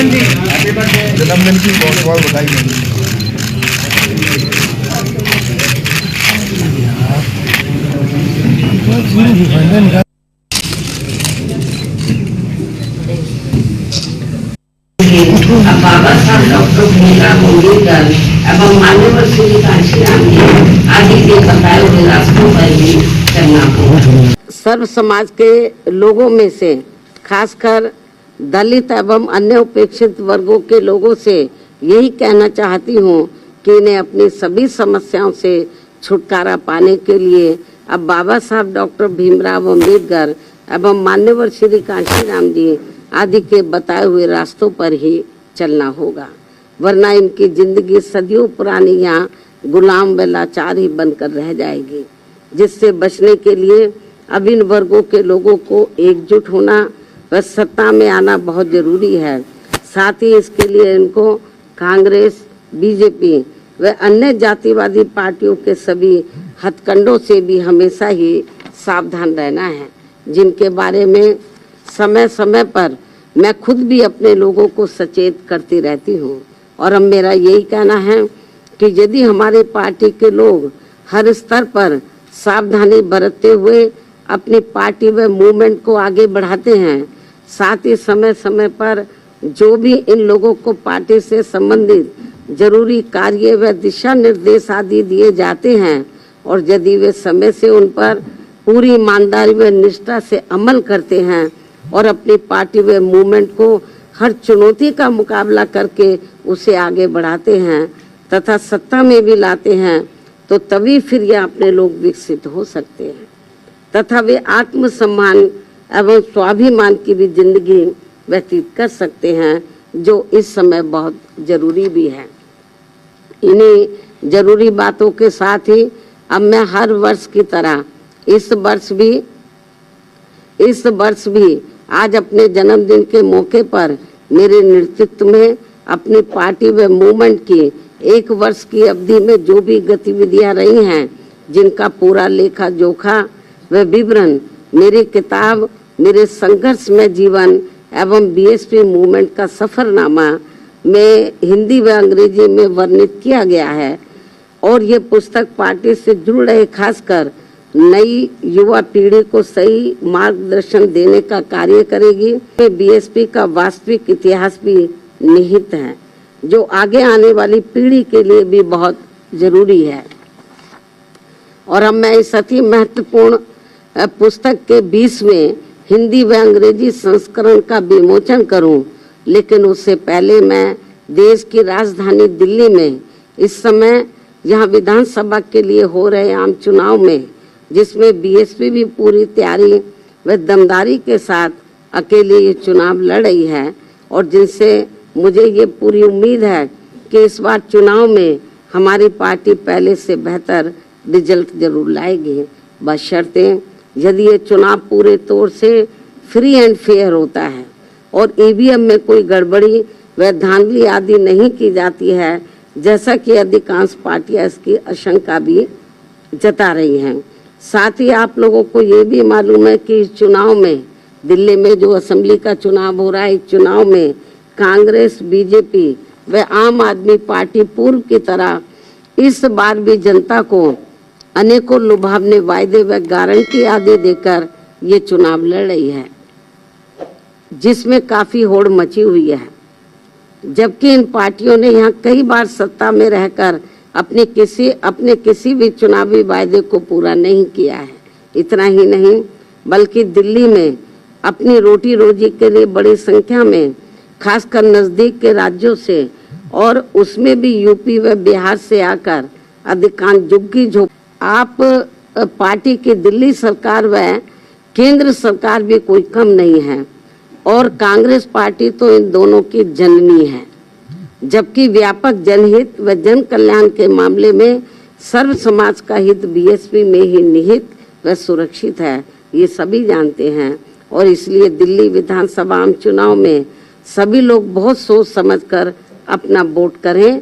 जन्मदिन की बहुत बहुत बधाई। बाबा साहब डॉक्टर भीमराव अम्बेडकर एवं मान्यवर श्री कांशीराम जी आदि के बताए हुए रास्तों पर ही चलना होगा। सर्व समाज के लोगों में से खासकर दलित एवं अन्य उपेक्षित वर्गों के लोगों से यही कहना चाहती हूँ कि इन्हें अपनी सभी समस्याओं से छुटकारा पाने के लिए अब बाबा साहब डॉक्टर भीमराव अम्बेडकर एवं मान्यवर श्री कांशीराम जी आदि के बताए हुए रास्तों पर ही चलना होगा, वरना इनकी जिंदगी सदियों पुरानी यहाँ गुलाम व लाचार ही बनकर रह जाएगी। जिससे बचने के लिए अब इन वर्गों के लोगों को एकजुट होना व सत्ता में आना बहुत जरूरी है। साथ ही इसके लिए इनको कांग्रेस, बीजेपी व अन्य जातिवादी पार्टियों के सभी हथकंडों से भी हमेशा ही सावधान रहना है, जिनके बारे में समय समय पर मैं खुद भी अपने लोगों को सचेत करती रहती हूँ। और अब मेरा यही कहना है कि यदि हमारी पार्टी के लोग हर स्तर पर सावधानी बरतते हुए अपनी पार्टी व मूवमेंट को आगे बढ़ाते हैं, साथ ही समय समय पर जो भी इन लोगों को पार्टी से संबंधित जरूरी कार्य व दिशा निर्देश आदि दिए जाते हैं और यदि वे समय से उन पर पूरी ईमानदारी व निष्ठा से अमल करते हैं और अपनी पार्टी व मूवमेंट को हर चुनौती का मुकाबला करके उसे आगे बढ़ाते हैं तथा सत्ता में भी लाते हैं, तो तभी फिर ये अपने लोग विकसित हो सकते हैं तथा वे आत्मसम्मान एवं स्वाभिमान की भी जिंदगी व्यतीत कर सकते हैं, जो इस समय बहुत जरूरी भी है। इन्हीं जरूरी बातों के साथ ही अब मैं हर वर्ष की तरह इस वर्ष भी आज अपने जन्मदिन के मौके पर मेरे नेतृत्व में अपनी पार्टी व मूवमेंट की एक वर्ष की अवधि में जो भी गतिविधियां रही हैं, जिनका पूरा लेखा जोखा व विवरण मेरी किताब मेरे संघर्ष में जीवन एवं बीएसपी मूवमेंट का सफरनामा में हिंदी व अंग्रेजी में वर्णित किया गया है। और ये पुस्तक पार्टी से जुड़ रहे खासकर नई युवा पीढ़ी को सही मार्गदर्शन देने का कार्य करेगी। बीएसपी का वास्तविक इतिहास भी निहित है, जो आगे आने वाली पीढ़ी के लिए भी बहुत जरूरी है। और अब मैं इस अति महत्वपूर्ण पुस्तक के 20वें हिंदी व अंग्रेजी संस्करण का विमोचन करूं, लेकिन उससे पहले मैं देश की राजधानी दिल्ली में इस समय यहाँ विधानसभा के लिए हो रहे आम चुनाव में, जिसमें बीएसपी भी पूरी तैयारी व दमदारी के साथ अकेले ये चुनाव लड़ रही है और जिनसे मुझे ये पूरी उम्मीद है कि इस बार चुनाव में हमारी पार्टी पहले से बेहतर रिजल्ट जरूर लाएगी, बशर्ते यदि ये चुनाव पूरे तौर से फ्री एंड फेयर होता है और ईवीएम में कोई गड़बड़ी व धांधली आदि नहीं की जाती है, जैसा कि अधिकांश पार्टियां इसकी आशंका भी जता रही हैं। साथ ही आप लोगों को ये भी मालूम है कि इस चुनाव में दिल्ली में जो असेंबली का चुनाव हो रहा है, इस चुनाव में कांग्रेस, बीजेपी व आम आदमी पार्टी पूर्व की तरह इस बार भी जनता को अनेकों लुभावने वायदे व गारंटी आदि देकर ये चुनाव लड़ रही है, जिसमें काफी होड़ मची हुई है। जबकि इन पार्टियों ने यहाँ कई बार सत्ता में रहकर अपने किसी भी चुनावी वायदे को पूरा नहीं किया है। इतना ही नहीं बल्कि दिल्ली में अपनी रोटी रोजी के लिए बड़ी संख्या में खासकर नजदीक के राज्यों से और उसमें भी यूपी व बिहार से आकर अधिकांश झुग्गी झोंपड़ी आप पार्टी की दिल्ली सरकार व केंद्र सरकार भी कोई कम नहीं है और कांग्रेस पार्टी तो इन दोनों की जननी है। जबकि व्यापक जनहित व जन कल्याण के मामले में सर्व समाज का हित बीएसपी में ही निहित व सुरक्षित है, ये सभी जानते हैं। और इसलिए दिल्ली विधानसभा आम चुनाव में सभी लोग बहुत सोच समझकर अपना वोट करें।